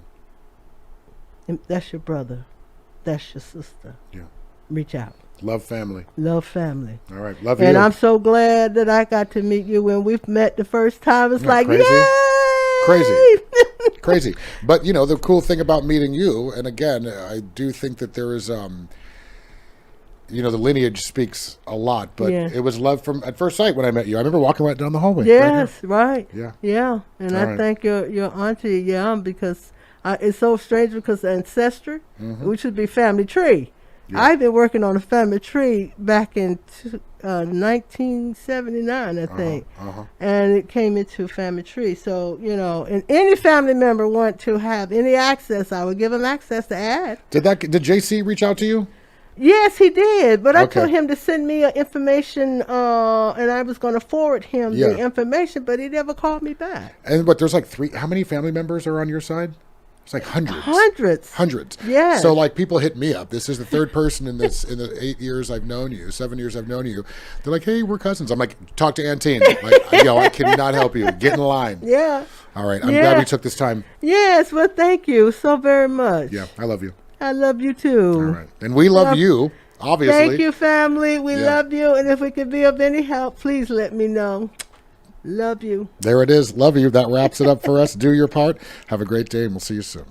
And that's your brother, that's your sister. Yeah. Reach out. Love family. Love family. All right. Love And you. I'm so glad that I got to meet you when we've met the first time. It's Isn't that like, crazy? yay! Crazy. Crazy. But, you know, the cool thing about meeting you, and again, I do think that there is, you know, the lineage speaks a lot, but Yeah. it was love from at first sight when I met you. I remember walking right down the hallway. Yes, right. Yeah. Yeah. And All I right. thank your auntie, because it's so strange because ancestry, Mhm. which should be family tree. Yeah. I've been working on a family tree back in 1979, I think. Uh-huh. And it came into family tree. So, you know, and any family member want to have any access, I would give them access to add. Did JC reach out to you? Yes, he did. But I Okay. told him to send me information, and I was going to forward him Yeah. the information, but he never called me back. And but there's like how many family members are on your side? It's like hundreds. Hundreds. Hundreds. Yes. So like people hit me up. This is the third person in the 8 years I've known you, 7 years I've known you. They're like, hey, we're cousins. I'm like, talk to Aunt Tine. Like, yo, I cannot help you. Get in line. Yeah. All right. I'm Yeah. glad we took this time. Yes. Well, thank you so very much. Yeah, I love you. I love you too. All right. And we love you, obviously. Thank you, family. We Yeah. love you. And if we could be of any help, please let me know. Love you. There it is. Love you. That wraps it up for us. Do your part. Have a great day, and we'll see you soon.